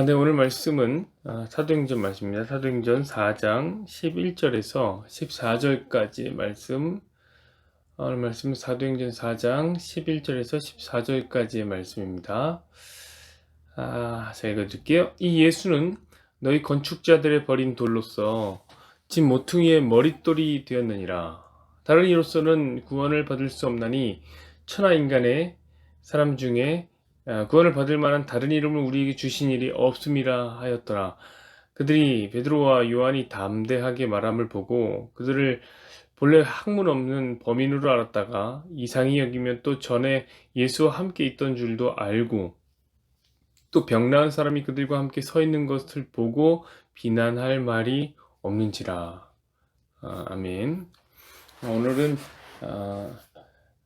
네, 오늘 말씀은 사도행전 말씀입니다. 사도행전 4장 11절에서 14절까지 말씀. 오늘 말씀은 사도행전 4장 11절에서 14절까지의 말씀입니다. 제가 읽어드릴게요. 이 예수는 너희 건축자들의 버린 돌로서 집 모퉁이의 머릿돌이 되었느니라. 다른 이로서는 구원을 받을 수 없나니 천하 인간의 사람 중에 구원을 받을 만한 다른 이름을 우리에게 주신 일이 없음이라 하였더라. 그들이 베드로와 요한이 담대하게 말함을 보고 그들을 본래 학문 없는 범인으로 알았다가 이상히 여기면 또 전에 예수와 함께 있던 줄도 알고 또 병 나은 사람이 그들과 함께 서 있는 것을 보고 비난할 말이 없는지라. 아멘. 오늘은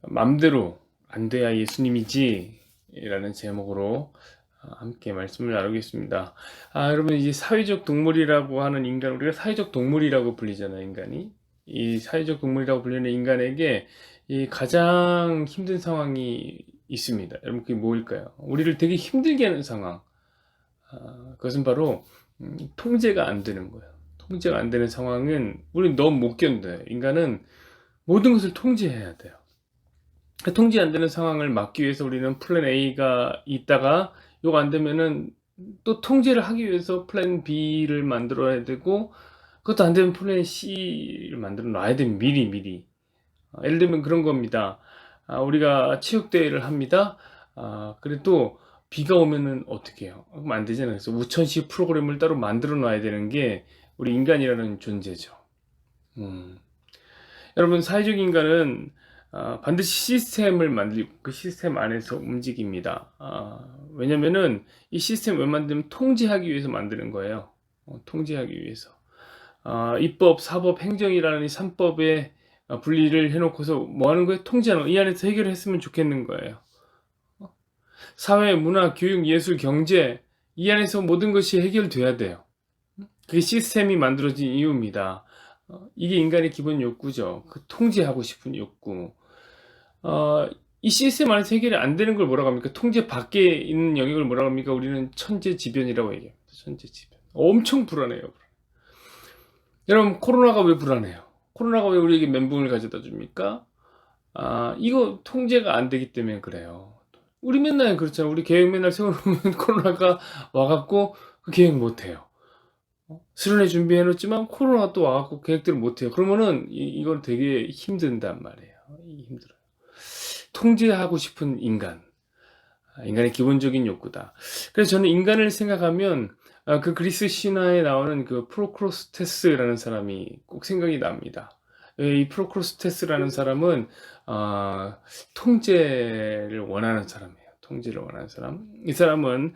맘대로 안 돼야 예수님이지 라는 제목으로 함께 말씀을 나누겠습니다. 여러분, 이제 사회적 동물이라고 하는 인간, 우리가 사회적 동물이라고 불리잖아요, 인간이. 이 사회적 동물이라고 불리는 인간에게 이 가장 힘든 상황이 있습니다. 여러분, 그게 뭘까요? 우리를 되게 힘들게 하는 상황. 그것은 바로 통제가 안 되는 거예요. 통제가 안 되는 상황은 우리는 너무 못 견뎌요. 인간은 모든 것을 통제해야 돼요. 통제 안 되는 상황을 막기 위해서 우리는 플랜 A가 있다가 이거 안 되면은 또 통제를 하기 위해서 플랜 B를 만들어야 되고, 그것도 안 되면 플랜 C를 만들어 놔야 됩니다. 미리. 예를 들면 그런 겁니다. 우리가 체육대회를 합니다. 그래도 비가 오면은 어떻게 해요? 그럼 안 되잖아요. 그래서 우천시 프로그램을 따로 만들어 놔야 되는 게 우리 인간이라는 존재죠. 여러분, 사회적 인간은 반드시 시스템을 만들고 그 시스템 안에서 움직입니다. 왜냐면은 이 시스템을 왜 만들면 통제하기 위해서 만드는 거예요. 통제하기 위해서. 입법, 사법, 행정이라는 이 3법의 분리를 해놓고서 뭐 하는 거예요? 통제하는 거. 이 안에서 해결했으면 좋겠는 거예요. 사회, 문화, 교육, 예술, 경제, 이 안에서 모든 것이 해결돼야 돼요. 그게 시스템이 만들어진 이유입니다. 이게 인간의 기본 욕구죠. 그 통제하고 싶은 욕구. 이 시스템 안에서 해결이 안 되는 걸 뭐라고 합니까? 통제 밖에 있는 영역을 뭐라고 합니까? 우리는 천재지변이라고 얘기합니다. 천재지변. 엄청 불안해요. 여러분, 코로나가 왜 불안해요? 코로나가 왜 우리에게 멘붕을 가져다 줍니까? 이거 통제가 안 되기 때문에 그래요. 우리 맨날 그렇잖아요. 우리 계획 맨날 세워놓으면 코로나가 와갖고 그 계획 못해요. 수련회 준비해놓지만 코로나가 또 와갖고 계획대로 못해요. 그러면은 이건 되게 힘든단 말이에요. 힘들어요. 통제하고 싶은 인간. 인간의 기본적인 욕구다. 그래서 저는 인간을 생각하면 그 그리스 신화에 나오는 그 프로크로스테스라는 사람이 꼭 생각이 납니다. 이 프로크로스테스라는 사람은 통제를 원하는 사람이에요. 통제를 원하는 사람. 이 사람은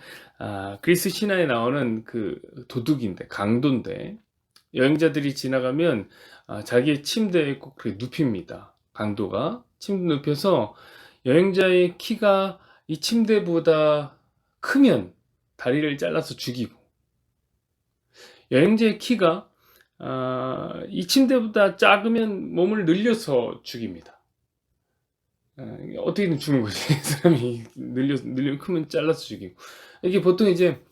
그리스 신화에 나오는 그 도둑인데, 강도인데, 여행자들이 지나가면 자기의 침대에 꼭 그렇게 눕힙니다. 강도가 침대 눕혀서 여행자의 키가 이 침대보다 크면 다리를 잘라서 죽이고, 여행자의 키가 이 침대보다 작으면 몸을 늘려서 죽입니다. 어떻게든 죽는 거지. 사람이 늘려 크면 잘라서 죽이고. 이게 보통 이제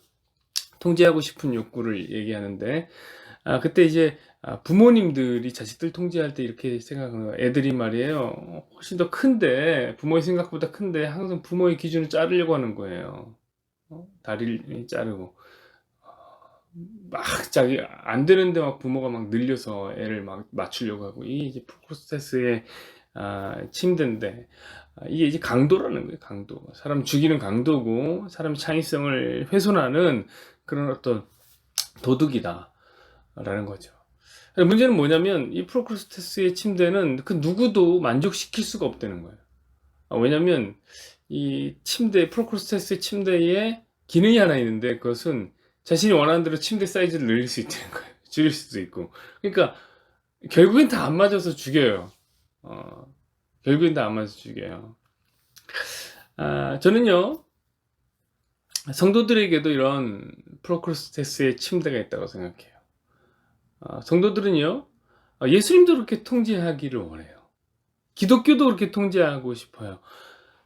통제하고 싶은 욕구를 얘기하는데, 그때 이제 부모님들이 자식들 통제할 때 이렇게 생각하는 거예요. 애들이 말이에요, 훨씬 더 큰데, 부모의 생각보다 큰데 항상 부모의 기준을 자르려고 하는 거예요. 다리를 자르고 막 자기 안 되는데 막 부모가 막 늘려서 애를 막 맞추려고 하고. 이게 이제 프로세스의 침대인데, 이게 이제 강도라는 거예요. 강도. 사람 죽이는 강도고, 사람 창의성을 훼손하는 그런 어떤 도둑이다 라는 거죠. 문제는 뭐냐면 이 프로크로스테스의 침대는 그 누구도 만족시킬 수가 없다는 거예요. 왜냐면 이 침대, 프로크로스테스의 침대에 기능이 하나 있는데, 그것은 자신이 원하는 대로 침대 사이즈를 늘릴 수 있다는 거예요. 줄일 수도 있고. 그러니까 결국엔 다 안 맞아서 죽여요. 결국엔 다 안 맞아서 죽여요. 저는요, 성도들에게도 이런 프로크로스테스의 침대가 있다고 생각해요. 성도들은요, 예수님도 그렇게 통제하기를 원해요. 기독교도 그렇게 통제하고 싶어요.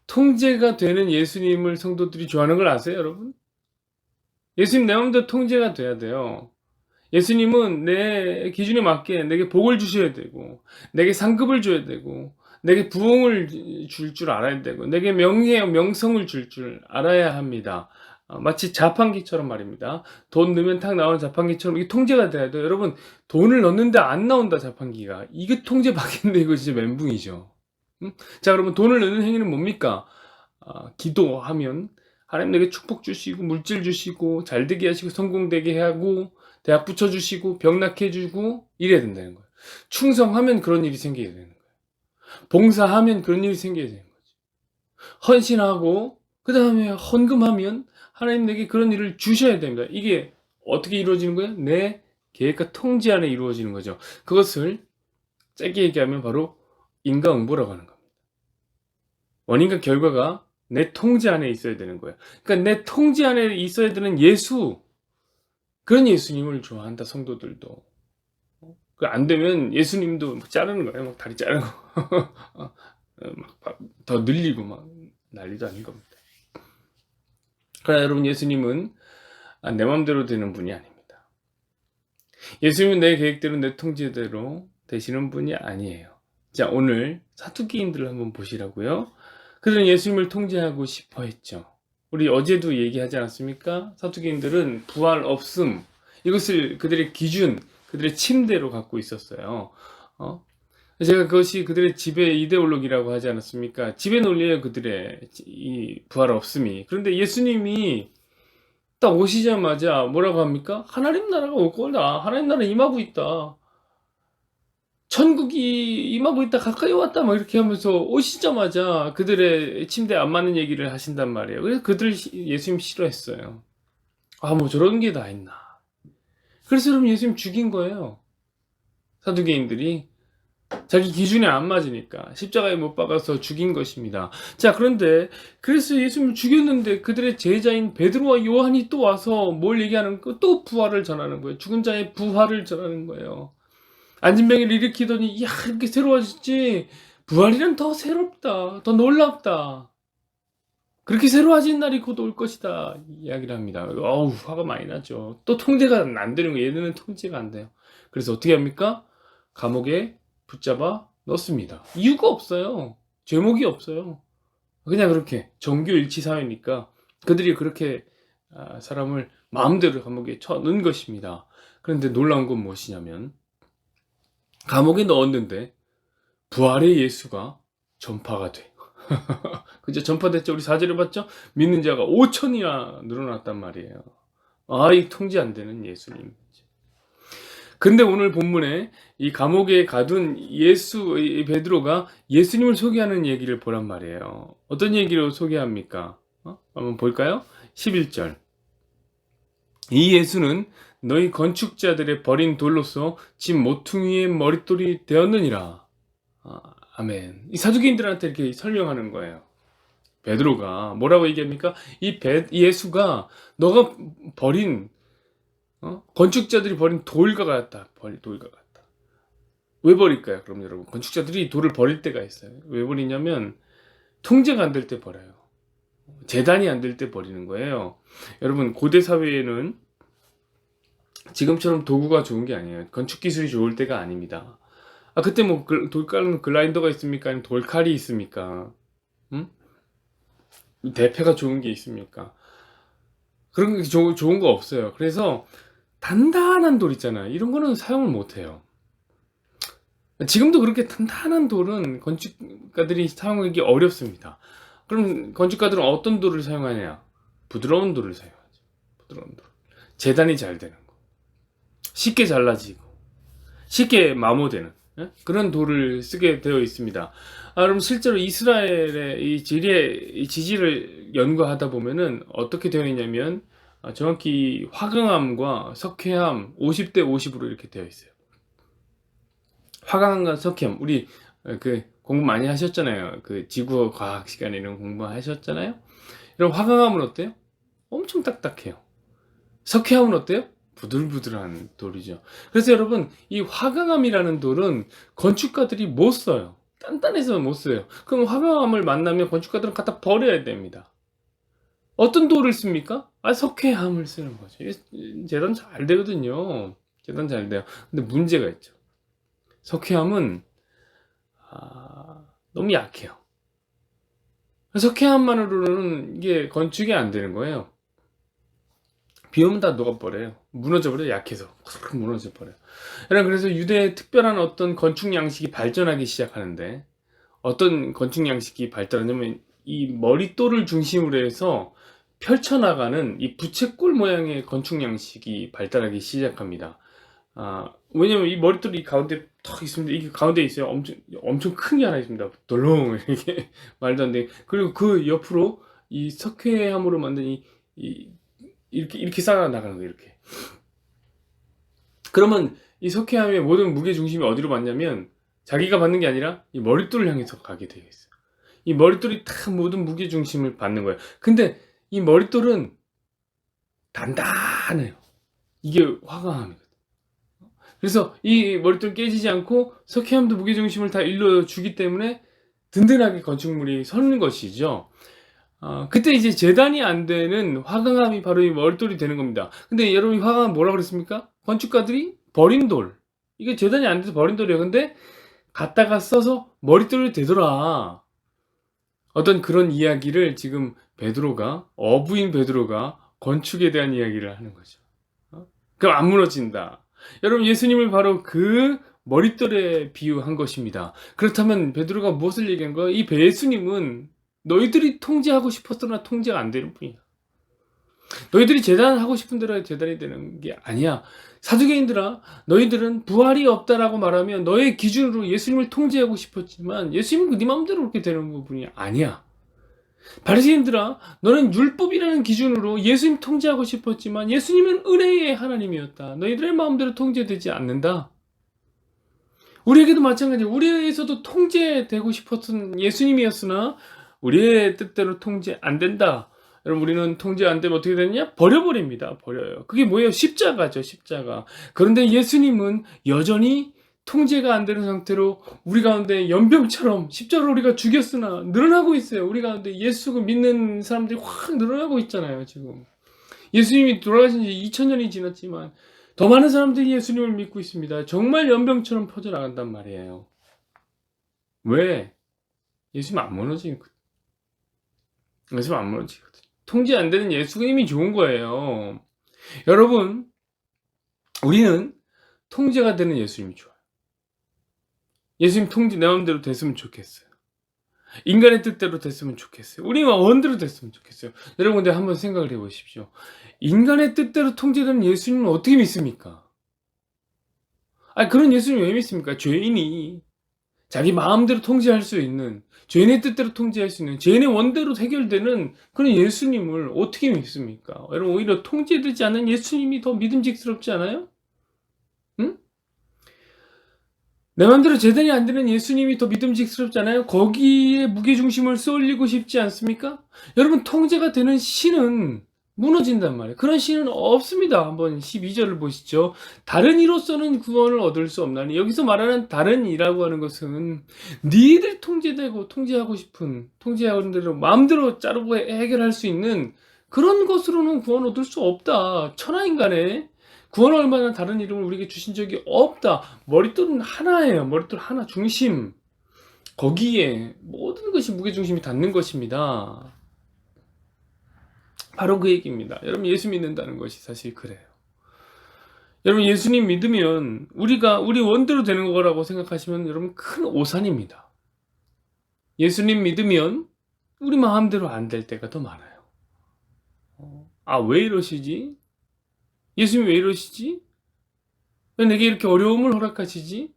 통제가 되는 예수님을 성도들이 좋아하는 걸 아세요, 여러분? 예수님 내 마음대로 통제가 돼야 돼요. 예수님은 내 기준에 맞게 내게 복을 주셔야 되고, 내게 상급을 줘야 되고, 내게 부흥을 줄 줄 알아야 되고, 내게 명예, 명성을 줄 줄 알아야 합니다. 마치 자판기처럼 말입니다. 돈 넣으면 탁 나오는 자판기처럼 이게 통제가 돼야 돼요. 여러분, 돈을 넣는데 안 나온다, 자판기가. 이게 통제 받겠네, 이거 진짜 멘붕이죠. 자, 그러면 돈을 넣는 행위는 뭡니까? 기도하면 하나님 내게 축복 주시고 물질 주시고 잘되게 하시고 성공되게 하고 대학 붙여주시고 병 낫게 해주고 이래야 된다는 거예요. 충성하면 그런 일이 생기게 되는 거예요. 봉사하면 그런 일이 생기게 되는 거죠. 헌신하고 그 다음에 헌금하면 하나님 내게 그런 일을 주셔야 됩니다. 이게 어떻게 이루어지는 거예요? 내 계획과 통제 안에 이루어지는 거죠. 그것을 짧게 얘기하면 바로 인과응보라고 하는 겁니다. 원인과 결과가 내 통제 안에 있어야 되는 거예요. 그러니까 내 통제 안에 있어야 되는 예수, 그런 예수님을 좋아한다, 성도들도. 안 되면 예수님도 막 자르는 거예요. 막 다리 자르고. 더 늘리고 막 난리도 아닌 겁니다. 그러나 여러분, 예수님은 내 마음대로 되는 분이 아닙니다. 예수님은 내 계획대로 내 통제대로 되시는 분이 아니에요. 자, 오늘 사두개인들을 한번 보시라고요. 그들은 예수님을 통제하고 싶어 했죠. 우리 어제도 얘기하지 않았습니까? 사두개인들은 부활 없음, 이것을 그들의 기준, 그들의 침대로 갖고 있었어요. 제가 그것이 그들의 지배 이데올로기라고 하지 않았습니까? 지배 논리예요, 그들의 이 부활 없음이. 그런데 예수님이 딱 오시자마자 뭐라고 합니까? 하나님 나라가 올 거다. 하나님 나라 임하고 있다. 천국이 임하고 있다, 가까이 왔다, 막 이렇게 하면서 오시자마자 그들의 침대에 안 맞는 얘기를 하신단 말이에요. 그래서 그들 예수님 싫어했어요. 뭐 저런 게 다 있나. 그래서 여러분, 예수님 죽인 거예요. 사두개인들이 자기 기준에 안 맞으니까 십자가에 못 박아서 죽인 것입니다. 자, 그런데 그래서 예수님을 죽였는데 그들의 제자인 베드로와 요한이 또 와서 뭘 얘기하는 거, 또 부활을 전하는 거예요. 죽은 자의 부활을 전하는 거예요. 앉은 병을 일으키더니, 야, 이렇게 새로워졌지. 부활이란 더 새롭다, 더 놀랍다. 그렇게 새로워진 날이 곧 올 것이다, 이야기를 합니다. 어우, 화가 많이 나죠. 또 통제가 안 되는 거예요. 얘네는 통제가 안 돼요. 그래서 어떻게 합니까? 감옥에 붙잡아 넣습니다. 이유가 없어요. 죄목이 없어요. 그냥 그렇게 정교일치 사회니까 그들이 그렇게 사람을 마음대로 감옥에 쳐 넣은 것입니다. 그런데 놀라운 건 무엇이냐면, 감옥에 넣었는데 부활의 예수가 전파가 돼. 그죠? 전파됐죠? 우리 4절에 봤죠? 믿는 자가 5천이나 늘어났단 말이에요. 이 통제 안 되는 예수님. 근데 오늘 본문에 이 감옥에 가둔 이 베드로가 예수님을 소개하는 얘기를 보란 말이에요. 어떤 얘기로 소개합니까? 한번 볼까요? 11절. 이 예수는 너희 건축자들의 버린 돌로서 집 모퉁이의 머릿돌이 되었느니라. 아멘. 이 사두개인들한테 이렇게 설명하는 거예요. 베드로가 뭐라고 얘기합니까? 이 예수가 너가 버린, 건축자들이 버린 돌과 같다. 돌과 같다. 왜 버릴까요? 그럼 여러분, 건축자들이 돌을 버릴 때가 있어요. 왜 버리냐면 통제가 안 될 때 버려요. 재단이 안 될 때 버리는 거예요. 여러분, 고대 사회에는 지금처럼 도구가 좋은 게 아니에요. 건축 기술이 좋을 때가 아닙니다. 그때 뭐 돌 까는 글라인더가 있습니까? 아니면 돌칼이 있습니까? 대패가 좋은 게 있습니까? 그런 게 좋은 거 없어요. 그래서 단단한 돌 있잖아요. 이런 거는 사용을 못 해요. 지금도 그렇게 단단한 돌은 건축가들이 사용하기 어렵습니다. 그럼 건축가들은 어떤 돌을 사용하냐? 부드러운 돌을 사용하죠. 부드러운 돌. 재단이 잘 되는 거. 쉽게 잘라지고 쉽게 마모되는 그런 돌을 쓰게 되어 있습니다. 그럼 실제로 이스라엘의 이 지지를 연구하다 보면은 어떻게 되어 있냐면, 정확히 화강암과 석회암 50대 50으로 이렇게 되어 있어요. 화강암과 석회암, 우리 그 공부 많이 하셨잖아요. 그 지구 과학 시간에 이런 공부 하셨잖아요. 그럼 화강암은 어때요? 엄청 딱딱해요. 석회암은 어때요? 부들부들한 돌이죠. 그래서 여러분, 이 화강암이라는 돌은 건축가들이 못 써요. 단단해서 못 써요. 그럼 화강암을 만나면 건축가들은 갖다 버려야 됩니다. 어떤 돌을 씁니까? 석회암을 쓰는 거죠. 재단 잘 되거든요. 재단 잘 돼요. 근데 문제가 있죠. 석회암은 너무 약해요. 석회암만으로는 이게 건축이 안 되는 거예요. 비 오면 다 녹아버려요. 무너져버려요. 약해서 무너져버려요. 그래서 유대의 특별한 어떤 건축 양식이 발전하기 시작하는데, 어떤 건축 양식이 발달하냐면 이 머릿돌을 중심으로 해서 펼쳐나가는 이 부채꼴 모양의 건축 양식이 발달하기 시작합니다. 왜냐면 이 머릿돌이 가운데 턱 있습니다. 이게 가운데 있어요. 엄청 큰 게 하나 있습니다. 덜렁 이렇게 말도 안 돼. 그리고 그 옆으로 이 석회암으로 만든 이렇게 쌓아 나가는 거예요. 이렇게. 그러면 이 석회암의 모든 무게 중심이 어디로 맞냐면, 자기가 받는 게 아니라 이 머릿돌을 향해서 가게 되어 있어요. 이 머릿돌이 다 모든 무게 중심을 받는 거예요. 근데 이 머릿돌은 단단해요. 이게 화강암이거든요. 그래서 이 머릿돌 깨지지 않고 석회암도 무게 중심을 다 일러 주기 때문에 든든하게 건축물이 서는 것이죠. 그때 이제 재단이 안 되는 화강암이 바로 이 머릿돌이 되는 겁니다. 근데 여러분, 이 화강암 뭐라고 그랬습니까? 건축가들이 버린 돌. 이게 재단이 안 돼서 버린 돌이에요. 근데 갖다가 써서 머릿돌이 되더라. 어떤 그런 이야기를 지금 어부인 베드로가 건축에 대한 이야기를 하는 거죠. 그럼 안 무너진다. 여러분, 예수님을 바로 그 머릿돌에 비유한 것입니다. 그렇다면 베드로가 무엇을 얘기한 거야? 이 예수님은 너희들이 통제하고 싶었으나 통제가 안 되는 분이야. 너희들이 재단하고 싶은 대로 재단이 되는 게 아니야. 사두개인들아, 너희들은 부활이 없다라고 말하면 너의 기준으로 예수님을 통제하고 싶었지만 예수님은 네 마음대로 그렇게 되는 부분이 아니야. 바리새인들아, 너는 율법이라는 기준으로 예수님 통제하고 싶었지만 예수님은 은혜의 하나님이었다. 너희들의 마음대로 통제되지 않는다. 우리에게도 마찬가지야. 우리에게서도 통제되고 싶었던 예수님이었으나 우리의 뜻대로 통제 안 된다. 여러분, 우리는 통제 안 되면 어떻게 되느냐? 버려버립니다. 버려요. 그게 뭐예요? 십자가죠, 십자가. 그런데 예수님은 여전히 통제가 안 되는 상태로 우리 가운데 연병처럼 십자가로 우리가 죽였으나 늘어나고 있어요. 우리 가운데 예수 믿는 사람들이 확 늘어나고 있잖아요, 지금. 예수님이 돌아가신 지 2000년이 지났지만 더 많은 사람들이 예수님을 믿고 있습니다. 정말 연병처럼 퍼져나간단 말이에요. 왜? 예수님 안 무너지거든. 예수님 안 무너지거든. 통제 안 되는 예수님이 좋은 거예요. 여러분, 우리는 통제가 되는 예수님이 좋아요. 예수님 통제 내 마음대로 됐으면 좋겠어요. 인간의 뜻대로 됐으면 좋겠어요. 우리 마음대로 됐으면 좋겠어요. 여러분, 근데 한번 생각을 해보십시오. 인간의 뜻대로 통제되는 예수님은 어떻게 믿습니까? 그런 예수님 왜 믿습니까? 죄인이 자기 마음대로 통제할 수 있는, 죄인의 뜻대로 통제할 수 있는, 죄인의 원대로 해결되는 그런 예수님을 어떻게 믿습니까? 여러분, 오히려 통제되지 않는 예수님이 더 믿음직스럽지 않아요? 응? 내 마음대로 재단이 안 되는 예수님이 더 믿음직스럽잖아요. 거기에 무게중심을 쏠리고 싶지 않습니까? 여러분, 통제가 되는 신은 무너진단 말이에요. 그런 신은 없습니다. 한번 12절을 보시죠. 다른 이로서는 구원을 얻을 수 없나니. 여기서 말하는 다른 이라고 하는 것은 니들 통제되고 통제하고 싶은, 통제하는 대로 마음대로 자르고 해결할 수 있는 그런 것으로는 구원 얻을 수 없다. 천하인간의 구원 얼마나 다른 이름을 우리에게 주신 적이 없다. 머릿돌은 하나예요. 머릿돌 하나 중심. 거기에 모든 것이 무게중심이 닿는 것입니다. 바로 그 얘기입니다. 여러분, 예수 믿는다는 것이 사실 그래요. 여러분, 예수님 믿으면 우리 원대로 되는 거라고 생각하시면 여러분, 큰 오산입니다. 예수님 믿으면 우리 마음대로 안 될 때가 더 많아요. 왜 이러시지? 예수님 왜 이러시지? 왜 내게 이렇게 어려움을 허락하시지?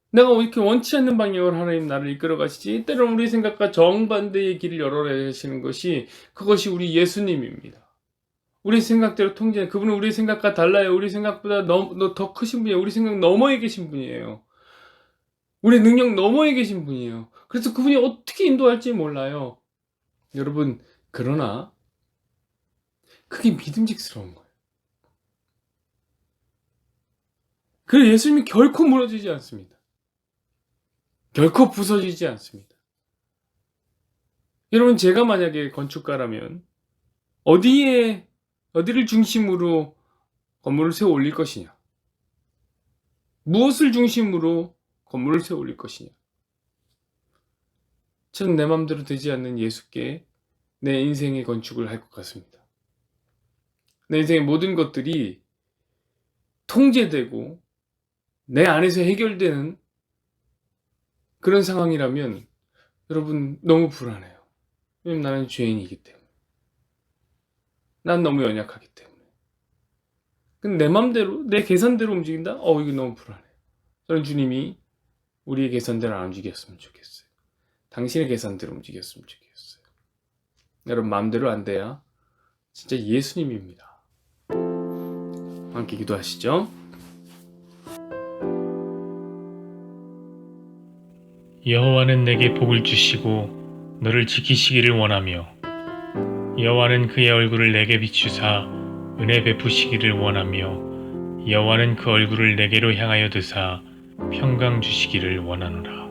내가 이렇게 원치 않는 방향으로 하나님 나를 이끌어 가시지? 때로는 우리 생각과 정반대의 길을 열어내시는 그것이 우리 예수님입니다. 우리 생각대로 통제, 그분은 우리 생각과 달라요. 우리 생각보다 더 크신 분이에요. 우리 생각 너머에 계신 분이에요. 우리 능력 너머에 계신 분이에요. 그래서 그분이 어떻게 인도할지 몰라요. 여러분, 그러나 그게 믿음직스러운 거예요. 그래서 예수님이 결코 무너지지 않습니다. 결코 부서지지 않습니다. 여러분, 제가 만약에 건축가라면 어디를 중심으로 건물을 세워 올릴 것이냐? 무엇을 중심으로 건물을 세워 올릴 것이냐? 저는 내 맘대로 되지 않는 예수께 내 인생의 건축을 할 것 같습니다. 내 인생의 모든 것들이 통제되고 내 안에서 해결되는 그런 상황이라면 여러분 너무 불안해요. 왜냐면 나는 죄인이기 때문에. 난 너무 연약하기 때문에. 근데 내 맘대로, 내 계산대로 움직인다? 이거 너무 불안해. 저는 주님이 우리의 계산대로 안 움직였으면 좋겠어요. 당신의 계산대로 움직였으면 좋겠어요. 여러분 마음대로 안 돼야 진짜 예수님입니다. 함께 기도하시죠. 여호와는 내게 복을 주시고 너를 지키시기를 원하며 여호와는 그의 얼굴을 내게 비추사 은혜 베푸시기를 원하며 여호와는 그 얼굴을 내게로 향하여 드사 평강 주시기를 원하노라.